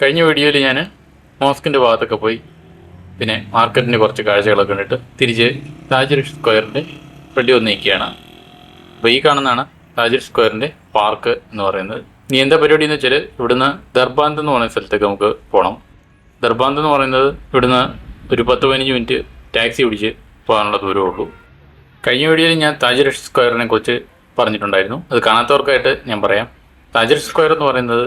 കഴിഞ്ഞ വീഡിയോയിൽ ഞാൻ മോസ്കിൻ്റെ ഭാഗത്തൊക്കെ പോയി പിന്നെ മാർക്കറ്റിൻ്റെ കുറച്ച് കാഴ്ചകളൊക്കെ കണ്ടിട്ട് തിരിച്ച് താജ് സ്ക്വയറിൻ്റെ ഫ്രണ്ടി വന്ന് നിൽക്കുകയാണ്. അപ്പോൾ ഈ കാണുന്നതാണ് താജ് സ്ക്വയറിൻ്റെ പാർക്ക് എന്ന് പറയുന്നത്. ഇനി എന്താ പരിപാടി എന്ന് വെച്ചാൽ ഇവിടുന്ന് ദർബാന്ത് എന്ന് പറയുന്ന സ്ഥലത്തേക്ക് നമുക്ക് പോകണം. ദർബാന്ത് എന്ന് പറയുന്നത് ഇവിടുന്ന് ഒരു 10-15 മിനിറ്റ് ടാക്സി പിടിച്ച് പോകാനുള്ള ദൂരമേ ഉള്ളൂ. കഴിഞ്ഞ വീഡിയോയിൽ ഞാൻ താജ് സ്ക്വയറിനെ കുറിച്ച് പറഞ്ഞിട്ടുണ്ടായിരുന്നു. അത് കാണാത്തവർക്കായിട്ട് ഞാൻ പറയാം. താജ് സ്ക്വയർ എന്ന് പറയുന്നത്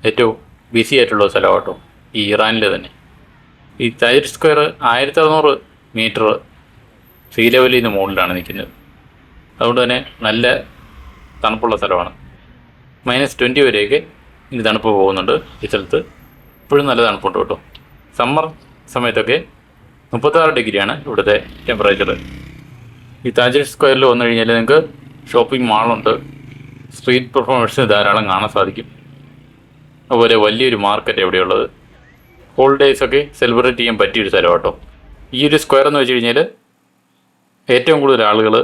ഏറ്റവും ബിസി ആയിട്ടുള്ള സ്ഥലമാണ് കേട്ടോ, ഈ ഇറാനിൽ തന്നെ. ഈ താജ് സ്ക്വയർ 1600 മീറ്റർ സീ ലെവലിൽ നിന്ന് മുകളിലാണ് നിൽക്കുന്നത്. അതുകൊണ്ട് തന്നെ നല്ല തണുപ്പുള്ള സ്ഥലമാണ്. -20 വരെയൊക്കെ ഇനി തണുപ്പ് പോകുന്നുണ്ട് ഈ സ്ഥലത്ത്. ഇപ്പോഴും നല്ല തണുപ്പുണ്ട് കേട്ടോ. സമ്മർ സമയത്തൊക്കെ 36 ഡിഗ്രിയാണ് ഇവിടുത്തെ ടെമ്പറേച്ചർ. ഈ താജ് സ്ക്വയറിൽ വന്നു കഴിഞ്ഞാൽ നിങ്ങൾക്ക് ഷോപ്പിംഗ് മാളുണ്ട്, സ്ട്രീറ്റ് പെർഫോമൻസ് ധാരാളം കാണാൻ സാധിക്കും. അതുപോലെ വലിയൊരു മാർക്കറ്റ് എവിടെയുള്ളത്. ഹോളിഡേയ്സൊക്കെ സെലിബ്രേറ്റ് ചെയ്യാൻ പറ്റിയൊരു സ്ഥലം കേട്ടോ. ഈ ഒരു സ്ക്വയർ എന്ന് വെച്ച് കഴിഞ്ഞാൽ ഏറ്റവും കൂടുതൽ ആളുകൾ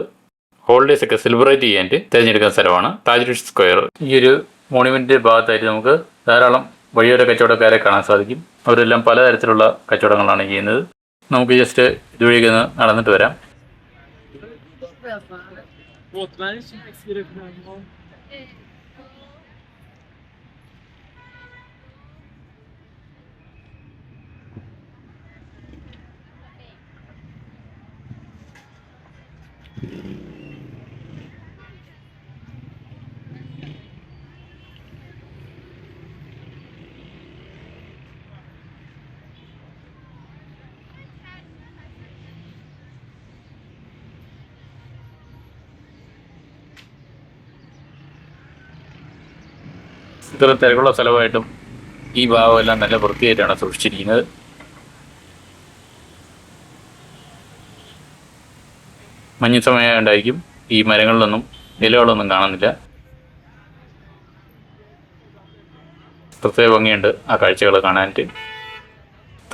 ഹോളിഡേയ്സൊക്കെ സെലിബ്രേറ്റ് ചെയ്യാൻ തിരഞ്ഞെടുക്കുന്ന സ്ഥലമാണ് താജ് സ്ക്വയർ. ഈ ഒരു മോണുമെൻറ്റിൻ്റെ ഭാഗത്തായിട്ട് നമുക്ക് ധാരാളം വഴിയോര കച്ചവടക്കാരെ കാണാൻ സാധിക്കും. അവരെല്ലാം പലതരത്തിലുള്ള കച്ചവടങ്ങളാണ് ചെയ്യുന്നത്. നമുക്ക് ജസ്റ്റ് ഇതുവഴിക്ക് നടന്നിട്ട് വരാം. ഇത്ര തിരക്കുള്ള സ്ഥലമായിട്ടും ഈ ഭാഗമെല്ലാം നല്ല വൃത്തിയായിട്ടാണ് സൂക്ഷിച്ചിരിക്കുന്നത്. മഞ്ഞ് സമയമുണ്ടായിരിക്കും ഈ മരങ്ങളിലൊന്നും ഇലകളൊന്നും കാണുന്നില്ല. പ്രത്യേക ഭംഗിയുണ്ട് ആ കാഴ്ചകൾ കാണാനായിട്ട്.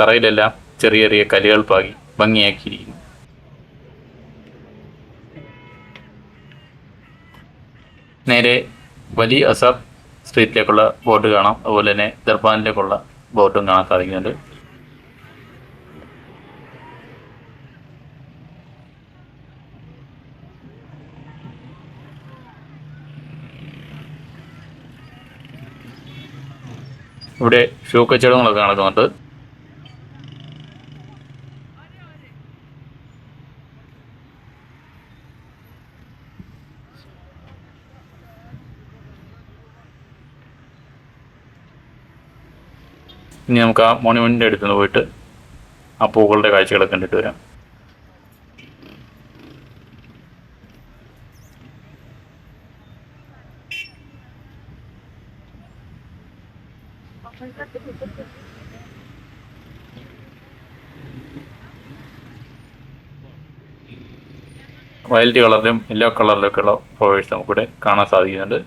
തറയിലെല്ലാം ചെറിയ ചെറിയ കല്ലുകൾ പാകി ഭംഗിയാക്കിയിരിക്കുന്നു. നേരെ വലിയ അസാബ് സ്ട്രീറ്റിലേക്കുള്ള ബോർഡ് കാണാം. അതുപോലെ തന്നെ ദർബാനിലേക്കുള്ള ബോർഡും കാണാൻ സാധിക്കുന്നുണ്ട്. ഇവിടെ ഷൂ കച്ചവടങ്ങളൊക്കെ നടക്കുന്നുണ്ട്. ഇനി നമുക്ക് ആ മോണുമെൻറ്റിൻ്റെ അടുത്ത് നിന്ന് പോയിട്ട് ആ പൂക്കളുടെ കാഴ്ചകളൊക്കെ കണ്ടിട്ട് വരാം. വയലറ്റ് കളറിലും യെല്ലോ കളറിലൊക്കെയുള്ള ഫ്ലവേഴ്സ് നമുക്കിവിടെ കാണാൻ സാധിക്കുന്നുണ്ട്.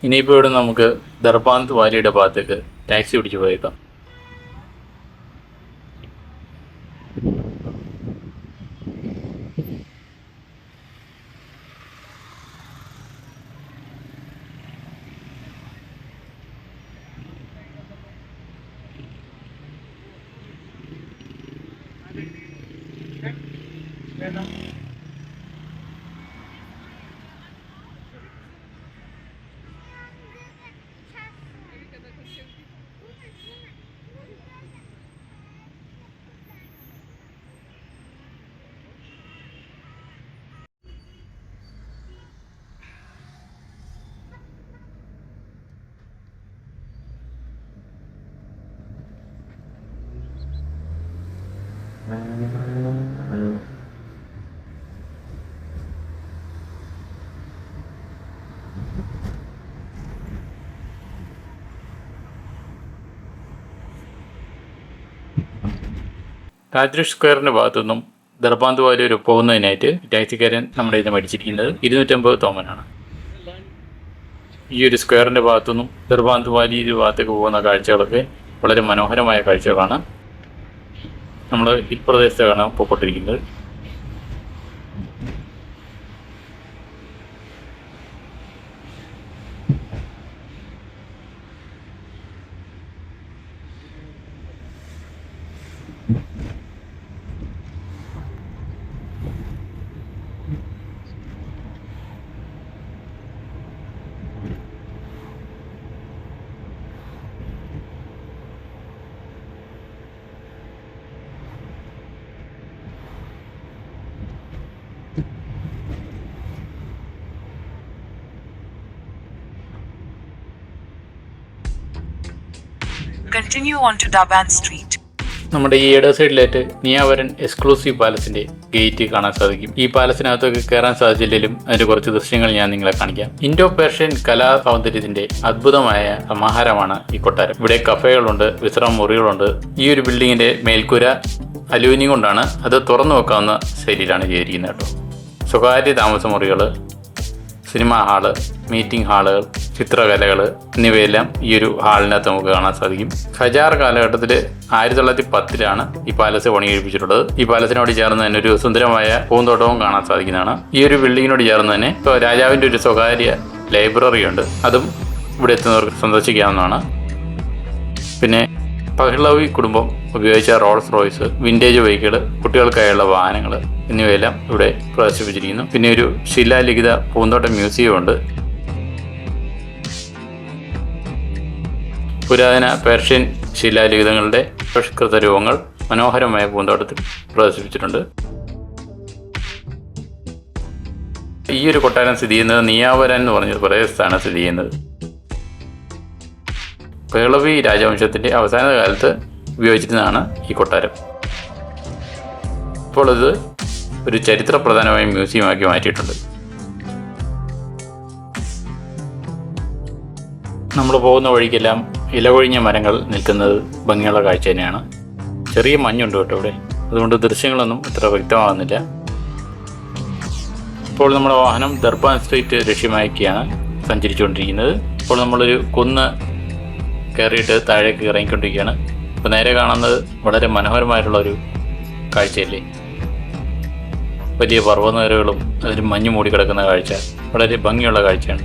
ഇനിയിപ്പോൾ ഇവിടെ നമുക്ക് ദർബാന്ത് വാലിയുടെ ഭാഗത്തേക്ക് ടാക്സി പിടിച്ച് പോയേക്കാം. രാജേഷ് സ്ക്വയറിൻ്റെ ഭാഗത്തുനിന്നും ദർബാന്ത് വാലി വരെ പോകുന്നതിനായിട്ട് ടാക്സിക്കാരൻ നമ്മുടെ ഇത് മേടിച്ചിരിക്കുന്നത് 250 തോമനാണ്. ഈ ഒരു സ്ക്വയറിൻ്റെ ഭാഗത്തുനിന്നും ദർബാന്ത് വാലി ഭാഗത്തേക്ക് പോകുന്ന കാഴ്ചകളൊക്കെ വളരെ മനോഹരമായ കാഴ്ചകളാണ്. നമ്മൾ ഈ പ്രദേശത്താണ് പോയിക്കൊണ്ടിരിക്കുന്നത്. Continue on to Daban Street. നമ്മുടെ ഈ ഇട സൈഡിലായിട്ട് നിയാവരൻ എക്സ്ക്ലൂസീവ് പാലസിന്റെ ഗേറ്റ് കാണാൻ സാധിക്കും. ഈ പാലസിനകത്തൊക്കെ കയറാൻ സാധിച്ചില്ലെങ്കിലും അതിന്റെ കുറച്ച് ദൃശ്യങ്ങൾ ഞാൻ നിങ്ങളെ കാണിക്കാം. ഇൻഡോ പേർഷ്യൻ കലാ സൗന്ദര്യത്തിന്റെ അദ്ഭുതമായ സമാഹാരമാണ് ഈ കൊട്ടാരം. ഇവിടെ കഫേകളുണ്ട്, വിശ്രമ മുറികളുണ്ട്. ഈ ഒരു ബിൽഡിങ്ങിന്റെ മേൽക്കൂര അലൂമിനിയം കൊണ്ടാണ്, അത് തുറന്നു വെക്കാവുന്ന ശൈലിയിലാണ് ചെയ്തിരിക്കുന്നത് കേട്ടോ. സ്വകാര്യ താമസ മുറികൾ, സിനിമാ ഹാള്, മീറ്റിംഗ് ഹാളുകൾ, ചിത്രകലകൾ എന്നിവയെല്ലാം ഈ ഒരു ഹാളിനകത്ത് നമുക്ക് കാണാൻ സാധിക്കും. ഖജാർ കാലഘട്ടത്തിൽ 1910 ഈ പാലസ് പണികഴിപ്പിച്ചിട്ടുള്ളത്. ഈ പാലസിനോട് ചേർന്ന് തന്നെ ഒരു സുന്ദരമായ പൂന്തോട്ടവും കാണാൻ സാധിക്കുന്നതാണ്. ഈ ഒരു ബിൽഡിങ്ങിനോട് ചേർന്ന് തന്നെ ഇപ്പോൾ രാജാവിൻ്റെ ഒരു സ്വകാര്യ ലൈബ്രറി ഉണ്ട്, അതും ഇവിടെ എത്തുന്നവർക്ക് സന്ദർശിക്കാവുന്നതാണ്. പിന്നെ പഹ്ലവി കുടുംബം ഉപയോഗിച്ച റോൾസ് റോയ്സ്, വിൻറ്റേജ് ബൈക്കുകൾ, കുട്ടികൾക്കായുള്ള വാഹനങ്ങൾ എന്നിവയെല്ലാം ഇവിടെ പ്രദർശിപ്പിച്ചിരിക്കുന്നു. പിന്നെ ഒരു ശിലാലിഖിത പൂന്തോട്ട മ്യൂസിയം ഉണ്ട്. പുരാതന പേർഷ്യൻ ശിലാലിഖിതങ്ങളുടെ പരിഷ്കൃത രൂപങ്ങൾ മനോഹരമായ പൂന്തോട്ടത്തിൽ പ്രദർശിപ്പിച്ചിട്ടുണ്ട്. ഈ ഒരു കൊട്ടാരം സ്ഥിതി ചെയ്യുന്നത് നിയാവരൻ എന്ന് പറഞ്ഞൊരു പ്രദേശത്താണ് സ്ഥിതി ചെയ്യുന്നത്. പഹ്ലവി രാജവംശത്തിൻ്റെ അവസാന കാലത്ത് ഉപയോഗിച്ചിരുന്നതാണ് ഈ കൊട്ടാരം. ഇപ്പോൾ ഇത് ഒരു ചരിത്രപ്രധാനമായ മ്യൂസിയമാക്കി മാറ്റിയിട്ടുണ്ട്. നമ്മൾ പോകുന്ന വഴിക്കെല്ലാം ഇലകൊഴിഞ്ഞ മരങ്ങൾ നിൽക്കുന്നത് ഭംഗിയുള്ള കാഴ്ച തന്നെയാണ്. ചെറിയ മഞ്ഞുണ്ട് കേട്ടോ ഇവിടെ, അതുകൊണ്ട് ദൃശ്യങ്ങളൊന്നും ഇത്ര വ്യക്തമാകുന്നില്ല. ഇപ്പോൾ നമ്മുടെ വാഹനം ദർബാൻ സ്ട്രീറ്റ് ലക്ഷ്യമാക്കിയാണ് സഞ്ചരിച്ചുകൊണ്ടിരിക്കുന്നത്. ഇപ്പോൾ നമ്മളൊരു കുന്ന് കയറിയിട്ട് താഴേക്ക് ഇറങ്ങിക്കൊണ്ടിരിക്കുകയാണ്. ഇപ്പോൾ നേരെ കാണുന്നത് വളരെ മനോഹരമായിട്ടുള്ളൊരു കാഴ്ചയല്ലേ. വലിയ പർവ്വതനിരകളും അതിൽ മഞ്ഞ് മൂടിക്കിടക്കുന്ന കാഴ്ച വളരെ ഭംഗിയുള്ള കാഴ്ചയാണ്.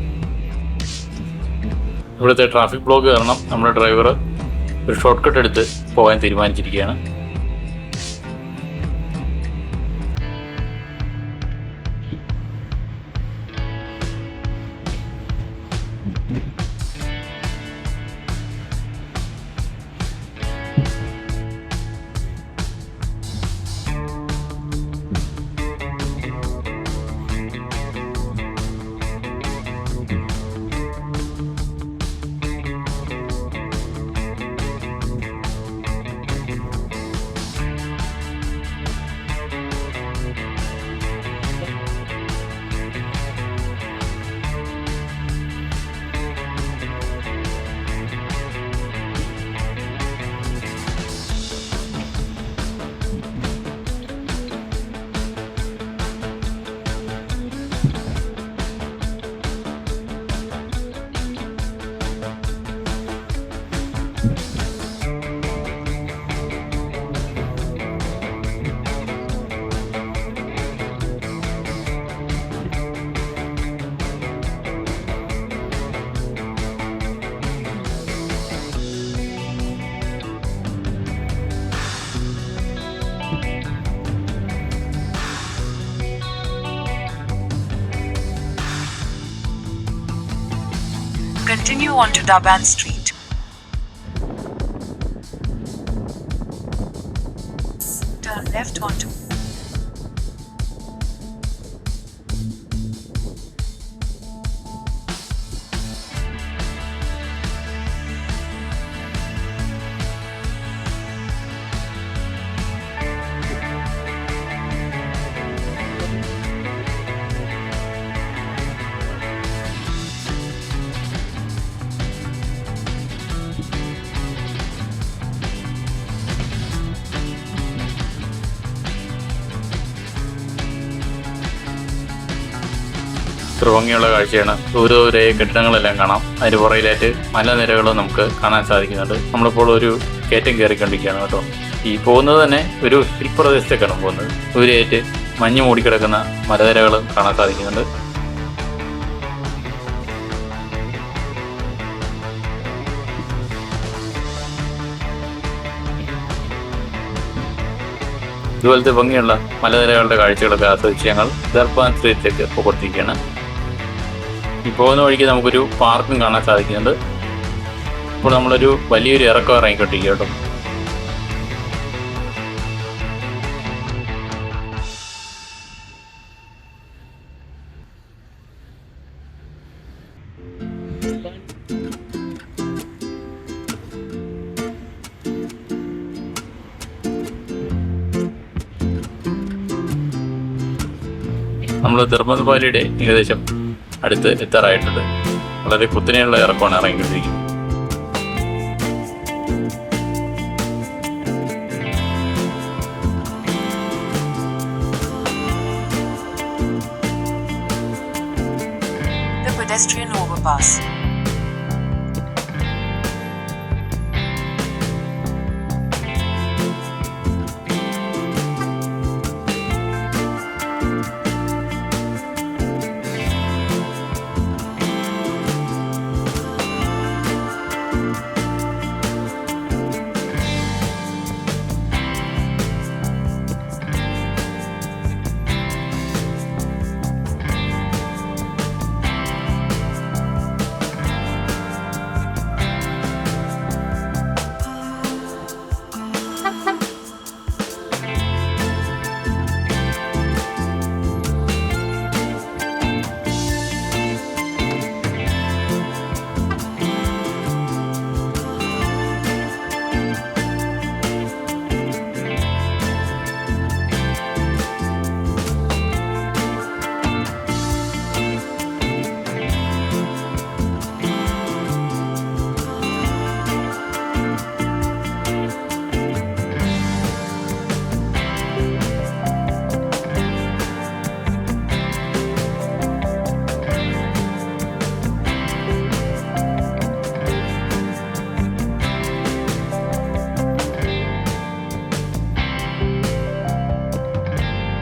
ഇവിടുത്തെ ട്രാഫിക് ബ്ലോക്ക് കാരണം നമ്മുടെ ഡ്രൈവർ ഒരു ഷോർട്ട് കട്ട് എടുത്ത് പോകാൻ തീരുമാനിച്ചിരിക്കുകയാണ്. Continue on to Daban Street. Turn left onto ഇത്ര ഭംഗിയുള്ള കാഴ്ചയാണ്. ദൂരെ ദൂരെ കെട്ടിടങ്ങളെല്ലാം കാണാം. അതിന് പുറയിലായിട്ട് മലനിരകളും നമുക്ക് കാണാൻ സാധിക്കുന്നുണ്ട്. നമ്മളിപ്പോൾ ഒരു കയറ്റം കയറിക്കൊണ്ടിരിക്കുകയാണ് കേട്ടോ. ഈ പോകുന്നത് തന്നെ ഒരു ഹിൽ പ്രദേശത്തേക്കാണ് പോകുന്നത്. ദൂരെയായിട്ട് മഞ്ഞ് മൂടിക്കിടക്കുന്ന മലനിരകളും കാണാൻ സാധിക്കുന്നുണ്ട്. ഇതുപോലത്തെ ഭംഗിയുള്ള മലനിരകളുടെ കാഴ്ചകളൊക്കെ ആസ്വദിച്ച് ഞങ്ങൾ ദർബാൻ സ്ട്രീറ്റിലേക്ക് പോയിക്കൊണ്ടിരിക്കുകയാണ്. ഈ പോകുന്ന വഴിക്ക് നമുക്കൊരു പാർക്കും കാണാൻ സാധിക്കുന്നുണ്ട്. ഇപ്പോൾ നമ്മളൊരു വലിയൊരു ഇറക്കം ഇറങ്ങിക്കൊണ്ടിരിക്കുക കേട്ടോ. നമ്മൾ ദർബാൻ വാലിയുടെ ഏകദേശം അടുത്ത് എത്താറായിട്ടുണ്ട്. വളരെ കുത്തനെയുള്ള ഇറക്കമാണ് ഇറങ്ങിക്കൊണ്ടിരിക്കുന്നത്. The pedestrian overpass.